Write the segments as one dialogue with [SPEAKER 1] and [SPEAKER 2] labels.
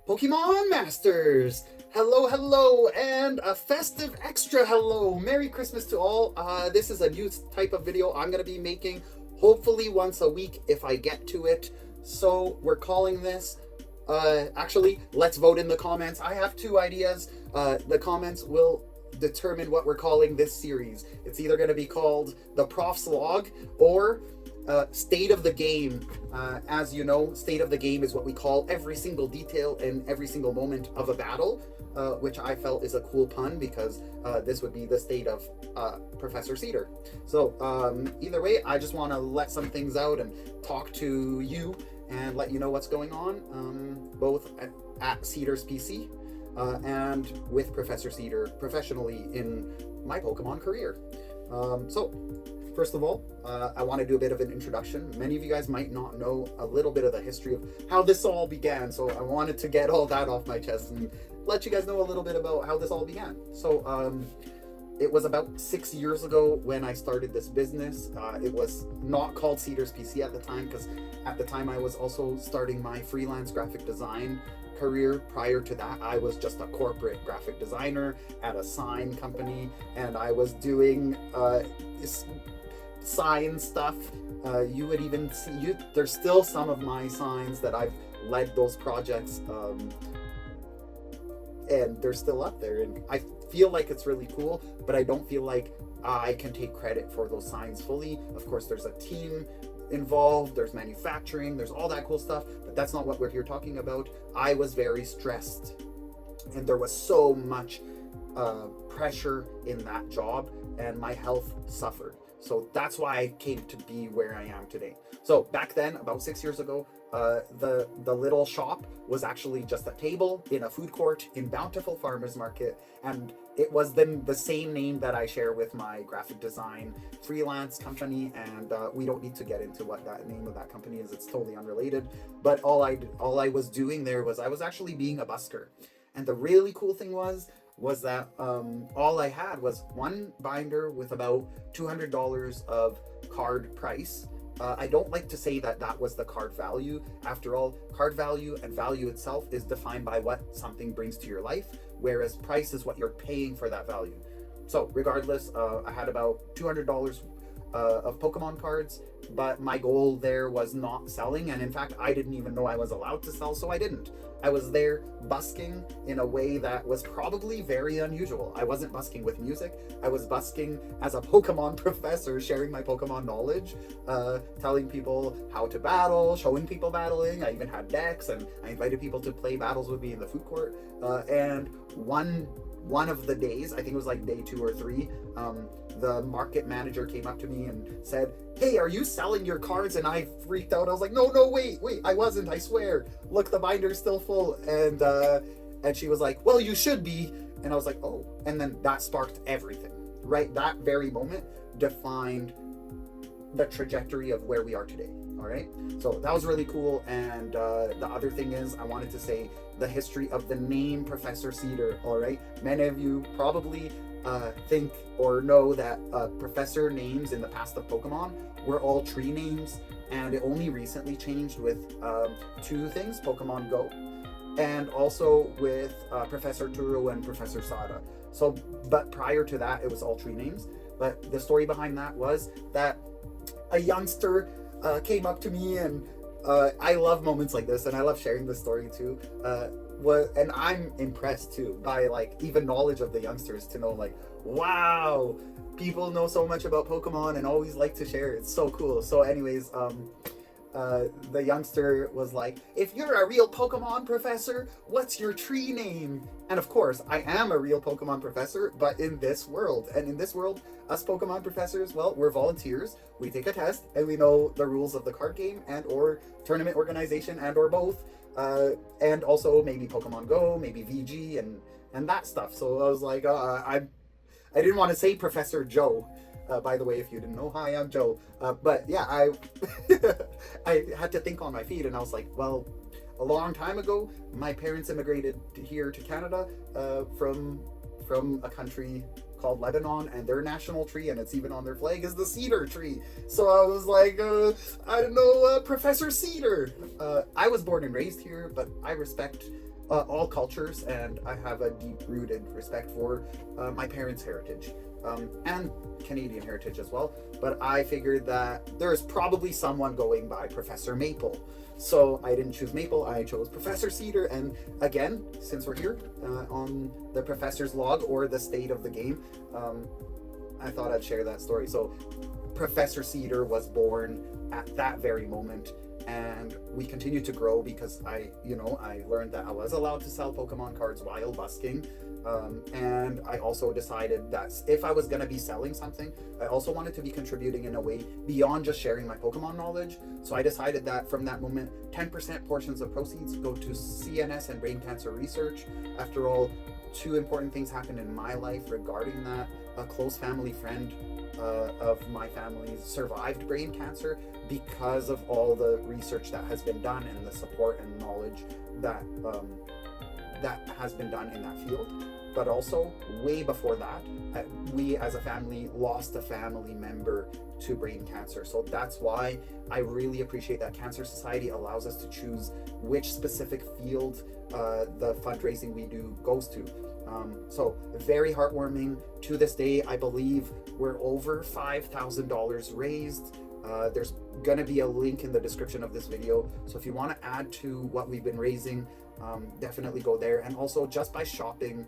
[SPEAKER 1] Pokemon Masters! Hello, hello, and a festive extra hello! Merry Christmas to all. This is a new type of video I'm going to be making, hopefully once a week if I get to it. So we're calling this, actually, let's vote in the comments. I have two ideas. The comments will determine what we're calling this series. It's either going to be called the Prof's Log or State of the Game. As you know, State of the Game is what we call every single detail and every single moment of a battle, which I felt is a cool pun because this would be the state of Professor Cedar. So either way, I just want to let some things out and talk to you and let you know what's going on, both at Cedar's PC and with Professor Cedar professionally in my Pokemon career. So first of all, I want to do a bit of an introduction. Many of you guys might not know a little bit of the history of how this all began, so I wanted to get all that off my chest and let you guys know a little bit about how this all began. So it was about 6 years ago when I started this business. It was not called Cedar's PC at the time because at the time I was also starting my freelance graphic design career. Prior to that, I was just a corporate graphic designer at a sign company, and I was doing sign stuff. You would even see, there's still some of my signs that I've led those projects, and they're still up there, and I feel like it's really cool, but I don't feel like I can take credit for those signs fully. Of course, there's a team involved, there's manufacturing, there's all that cool stuff, but that's not what we're here talking about. I was very stressed, and there was so much pressure in that job, and my health suffered. So that's why I came to be where I am today. So back then, about 6 years ago, the little shop was actually just a table in a food court in Bountiful Farmers Market, and it was then the same name that I share with my graphic design freelance company, and we don't need to get into what that name of that company is. It's totally unrelated. But all I was doing there was I was actually being a busker, and the really cool thing was that all I had was one binder with about $200 of card price. I don't like to say that that was the card value. After all, card value and value itself is defined by what something brings to your life, whereas price is what you're paying for that value. So regardless, I had about $200 of Pokemon cards, but my goal there was not selling, and in fact I didn't even know I was allowed to sell, so I didn't. I was there busking in a way that was probably very unusual. I wasn't busking with music, I was busking as a Pokemon professor, sharing my Pokemon knowledge, telling people how to battle, showing people battling. I even had decks, and I invited people to play battles with me in the food court, and one of the days, I think it was like day 2 or 3, the market manager came up to me and said, "Hey, are you selling your cards?" And I freaked out. I was like, no, wait, I wasn't, I swear. Look, the binder's still full. And she was like, "Well, you should be." And I was like, "Oh." And then that sparked everything, right? That very moment defined the trajectory of where we are today. All right, so that was really cool. And the other thing is, I wanted to say the history of the name Professor Cedar. All right, many of you probably think or know that professor names in the past of Pokemon were all tree names, and it only recently changed with 2 things: Pokemon Go, and also with Professor Turo and Professor Sada. So, but prior to that, it was all tree names. But the story behind that was that a youngster came up to me, and I love moments like this, and I love sharing this story too. And I'm impressed too by like even knowledge of the youngsters, to know like, wow, people know so much about Pokemon and always like to share. It's so cool. So anyways, the youngster was like, "If you're a real Pokemon professor, what's your tree name?" And of course, I am a real Pokemon professor, but in this world. And in this world, us Pokemon professors, well, we're volunteers. We take a test and we know the rules of the card game and or tournament organization and or both. And also maybe Pokemon Go, maybe VG and that stuff. So I was like, I didn't want to say Professor Joe. By the way, if you didn't know, hi, I'm Joe. But yeah, I I had to think on my feet, and I was like, well, a long time ago, my parents immigrated here to Canada from a country called Lebanon, and their national tree, and it's even on their flag, is the cedar tree. So I was like, I don't know, Professor Cedar. I was born and raised here, but I respect all cultures, and I have a deep-rooted respect for my parents' heritage and Canadian heritage as well. But I figured that there's probably someone going by Professor Maple. So I didn't choose Maple, I chose Professor Cedar. And again, since we're here on the Professor's log, or the state of the game, I thought I'd share that story. So Professor Cedar was born at that very moment, and we continued to grow because I learned that I was allowed to sell Pokemon cards while busking. And I also decided that if I was going to be selling something, I also wanted to be contributing in a way beyond just sharing my Pokemon knowledge. So I decided that from that moment, 10% portions of proceeds go to CNS and brain cancer research. After all, two important things happened in my life regarding that. A close family friend of my family survived brain cancer because of all the research that has been done and the support and knowledge that has been done in that field. But also, way before that, we as a family lost a family member to brain cancer. So that's why I really appreciate that Cancer Society allows us to choose which specific field the fundraising we do goes to. So very heartwarming. To this day, I believe we're over $5,000 raised. There's gonna be a link in the description of this video. So if you want to add to what we've been raising, definitely go there. And also, just by shopping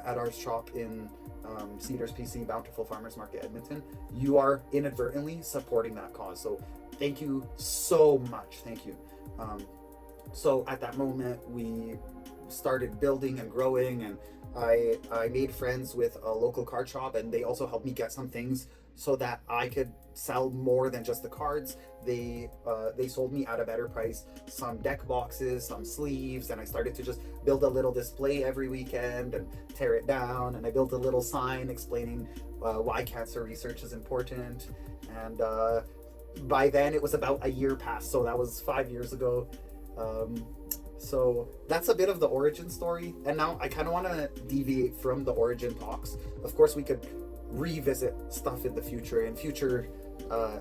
[SPEAKER 1] at our shop in Cedars PC, Bountiful Farmers Market, Edmonton, you are inadvertently supporting that cause. So thank you so much. Thank you. So at that moment, we started building and growing, and I made friends with a local card shop, and they also helped me get some things so that I could sell more than just the cards. They sold me at a better price some deck boxes, some sleeves, and I started to just build a little display every weekend and tear it down. And I built a little sign explaining why cancer research is important. And by then it was about a year past, so that was 5 years ago. So that's a bit of the origin story. And now I kind of want to deviate from the origin talks. Of course, we could revisit stuff in the future, in future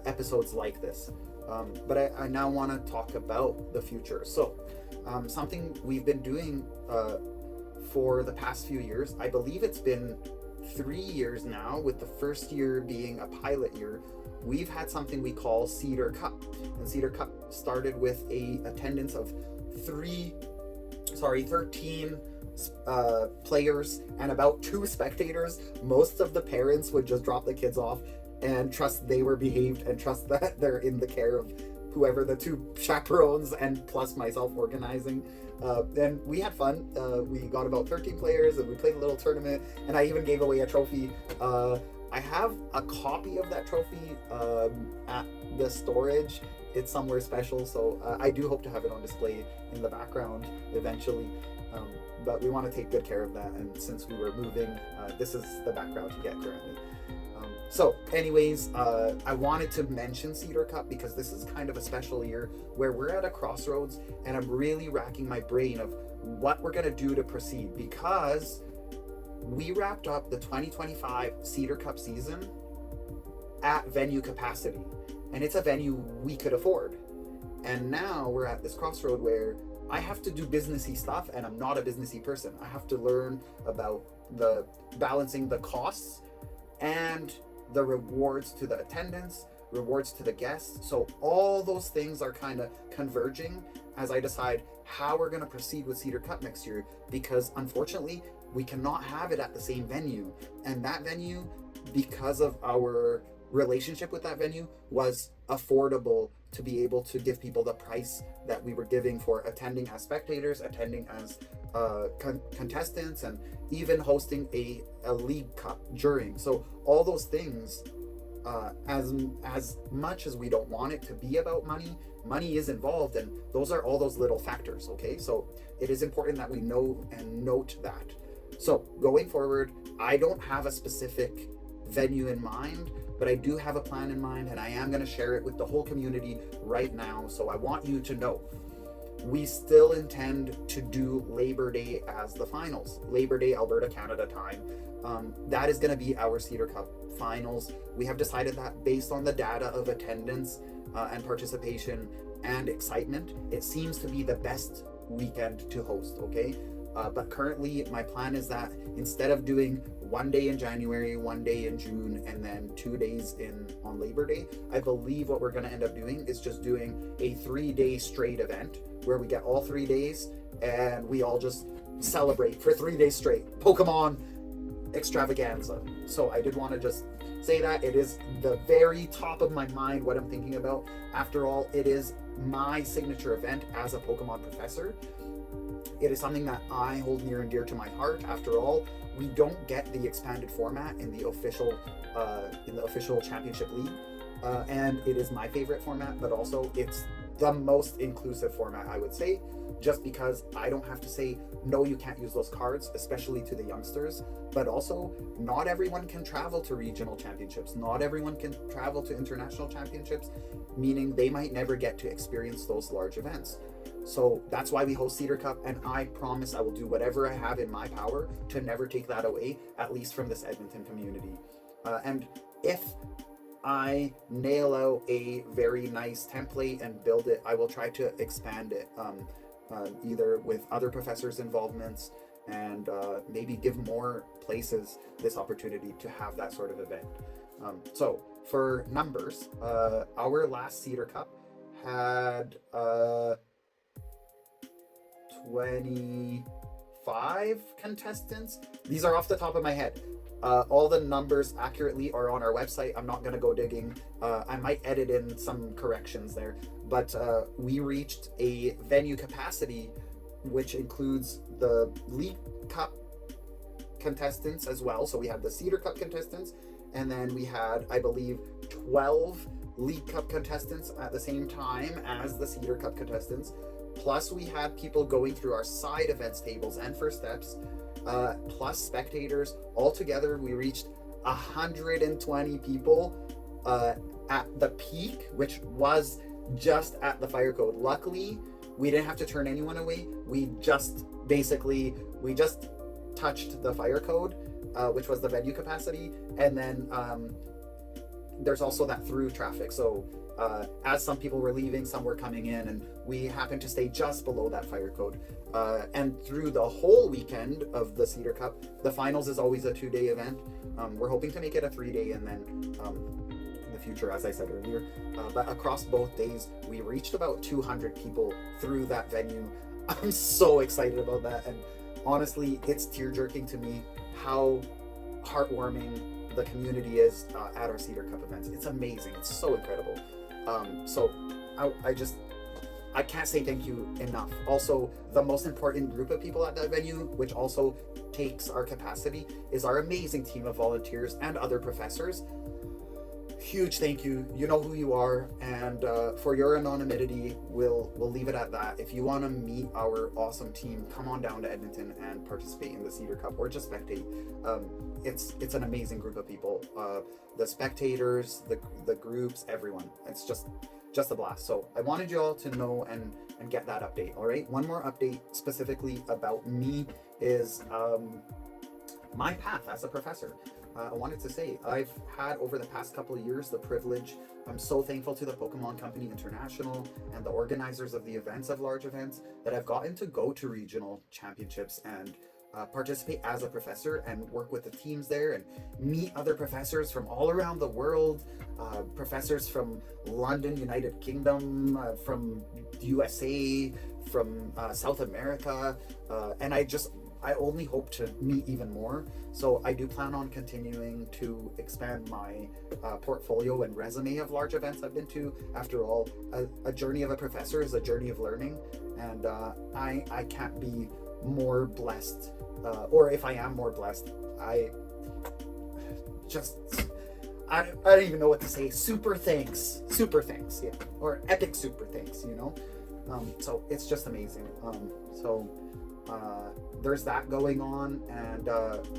[SPEAKER 1] episodes like this. But I now want to talk about the future. So something we've been doing for the past few years, I believe it's been 3 years now, with the first year being a pilot year. We've had something we call Cedar Cup. And Cedar Cup started with a attendance of 13 players and about 2 spectators. Most of the parents would just drop the kids off and trust they were behaved and trust that they're in the care of whoever the 2 chaperones and plus myself organizing. And we had fun. We got about 13 players and we played a little tournament, and I even gave away a trophy. I have a copy of that trophy at the storage. It's somewhere special, so I do hope to have it on display in the background eventually. But we want to take good care of that, and since we were moving, this is the background you get currently. So anyways, I wanted to mention Cedar Cup because this is kind of a special year where we're at a crossroads, and I'm really racking my brain of what we're going to do to proceed, because we wrapped up the 2025 Cedar Cup season at venue capacity, and it's a venue we could afford. And now we're at this crossroad where I have to do businessy stuff, and I'm not a businessy person. I have to learn about the balancing the costs and the rewards to the attendance, rewards to the guests. So all those things are kind of converging as I decide how we're going to proceed with Cedar Cup next year, because unfortunately we cannot have it at the same venue. And that venue, because of our relationship with that venue, was affordable to be able to give people the price that we were giving for attending as spectators, attending as contestants, and even hosting a league cup during. So all those things, as much as we don't want it to be about money is involved, and those are all those little factors. Okay, so it is important that we know and note that. So going forward, I don't have a specific venue in mind, but I do have a plan in mind, and I am going to share it with the whole community right now. So I want you to know. we still intend to do Labor Day as the finals. Labor Day, Alberta, Canada time. That is going to be our Cedar Cup finals. We have decided that based on the data of attendance and participation and excitement, it seems to be the best weekend to host, okay? But currently my plan is that instead of doing one day in January, one day in June, and then 2 days on Labor Day, I believe what we're going to end up doing is just doing a 3-day straight event where we get all 3 days and we all just celebrate for 3 days straight. Pokemon extravaganza. So I did want to just say that it is the very top of my mind what I'm thinking about. After all, it is my signature event as a Pokemon Professor. It is something that I hold near and dear to my heart. After all, we don't get the expanded format in the official Championship League, and it is my favorite format. But also, it's the most inclusive format, I would say, just because I don't have to say no, you can't use those cards, especially to the youngsters. But also, not everyone can travel to regional championships. Not everyone can travel to international championships, meaning they might never get to experience those large events. So that's why we host Cedar Cup, and I promise I will do whatever I have in my power to never take that away, at least from this Edmonton community. And if I nail out a very nice template and build it, I will try to expand it, either with other professors' involvements and maybe give more places this opportunity to have that sort of event. So for numbers, our last Cedar Cup had 25 contestants. These are off the top of my head. All the numbers accurately are on our website. I'm not going to go digging. I might edit in some corrections there. But we reached a venue capacity, which includes the League Cup contestants as well. So we had the Cedar Cup contestants, and then we had, I believe, 12 League Cup contestants at the same time as the Cedar Cup contestants. Plus we had people going through our side events tables and first steps, plus spectators. Altogether, we reached 120 people at the peak, which was just at the fire code. Luckily, we didn't have to turn anyone away. We just touched the fire code, which was the venue capacity. And then there's also that through traffic. So as some people were leaving, some were coming in, and we happened to stay just below that fire code. And through the whole weekend of the Cedar Cup, the finals is always a 2-day event. We're hoping to make it a 3-day, and then in the future, as I said earlier. But across both days, we reached about 200 people through that venue. I'm so excited about that, and honestly, it's tear-jerking to me how heartwarming the community is at our Cedar Cup events. It's amazing. It's so incredible. So I can't say thank you enough. Also, the most important group of people at that venue, which also takes our capacity, is our amazing team of volunteers and other professors. Huge thank you. You know who you are, and for your anonymity, we'll leave it at that. If you want to meet our awesome team, come on down to Edmonton and participate in the Cedar Cup, or just spectate. It's an amazing group of people. The spectators, the groups, everyone. It's just a blast. So I wanted you all to know and get that update. All right. One more update specifically about me is my path as a professor. I wanted to say I've had over the past couple of years the privilege. I'm so thankful to the Pokemon Company International and the organizers of the events, of large events, that I've gotten to go to regional championships and participate as a professor and work with the teams there and meet other professors from all around the world, professors from London, United Kingdom, from USA, from South America, and I only hope to meet even more. So I do plan on continuing to expand my portfolio and resume of large events I've been to. After all, a journey of a professor is a journey of learning, and I can't be more blessed, or if I am more blessed, I don't even know what to say. Super thanks, yeah, or epic super thanks, you know. So it's just amazing. There's that going on, and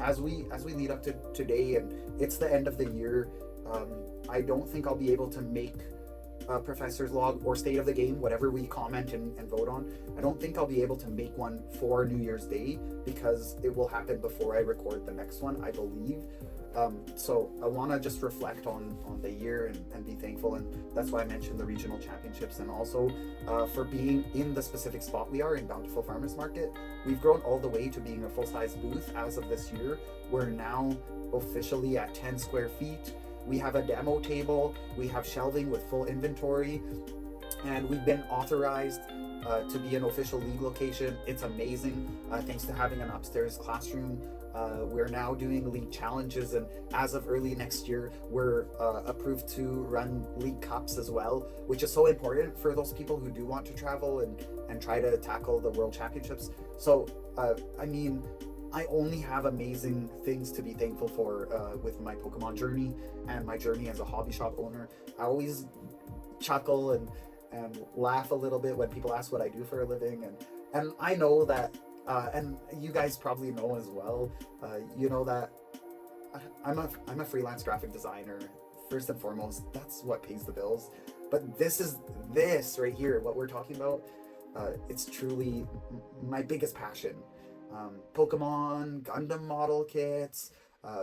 [SPEAKER 1] as we lead up to today, and it's the end of the year, I don't think I'll be able to make Professor's log or state of the game, whatever we comment and vote on. I don't think I'll be able to make one for New Year's Day because it will happen before I record the next one, I believe. So I want to just reflect on the year and be thankful, and that's why I mentioned the regional championships, and also for being in the specific spot we are in Bountiful Farmers Market. We've grown all the way to being a full-size booth as of this year. We're now officially at 10 square feet. We have a demo table, we have shelving with full inventory, and we've been authorized to be an official league location. It's amazing, thanks to having an upstairs classroom. We're now doing league challenges, and as of early next year, we're approved to run league cups as well, which is so important for those people who do want to travel and try to tackle the world championships. So, I mean, I only have amazing things to be thankful for with my Pokemon journey and my journey as a hobby shop owner. I always chuckle and laugh a little bit when people ask what I do for a living, and I know that, and you guys probably know as well, you know that I'm a freelance graphic designer. First and foremost, that's what pays the bills. But this right here, what we're talking about, it's truly my biggest passion. Pokemon, Gundam model kits,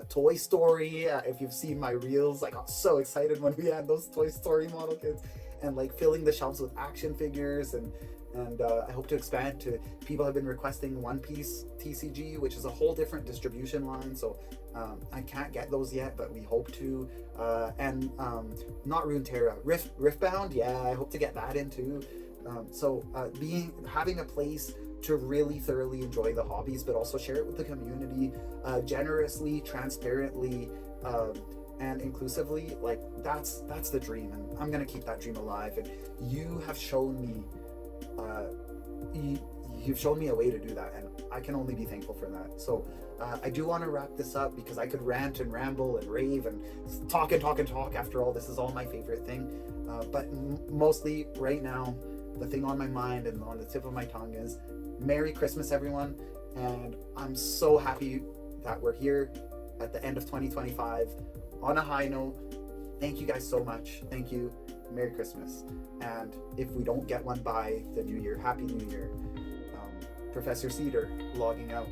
[SPEAKER 1] Toy Story. If you've seen my reels, I got so excited when we had those Toy Story model kits, and like filling the shelves with action figures, and I hope to expand to, people have been requesting One Piece TCG, which is a whole different distribution line, so I can't get those yet, but we hope to, and not Runeterra, Riftbound, yeah, I hope to get that in too. So having a place to really thoroughly enjoy the hobbies, but also share it with the community, generously, transparently, and inclusively, like that's the dream, and I'm gonna keep that dream alive. And you have shown me, you've shown me a way to do that, and I can only be thankful for that. So I do want to wrap this up because I could rant and ramble and rave and talk. After all, this is all my favorite thing, but mostly right now, the thing on my mind and on the tip of my tongue is Merry Christmas, everyone. And I'm so happy that we're here at the end of 2025 on a high note. Thank you guys so much. Thank you. Merry Christmas. And if we don't get one by the new year, Happy New Year. Professor Cedar logging out.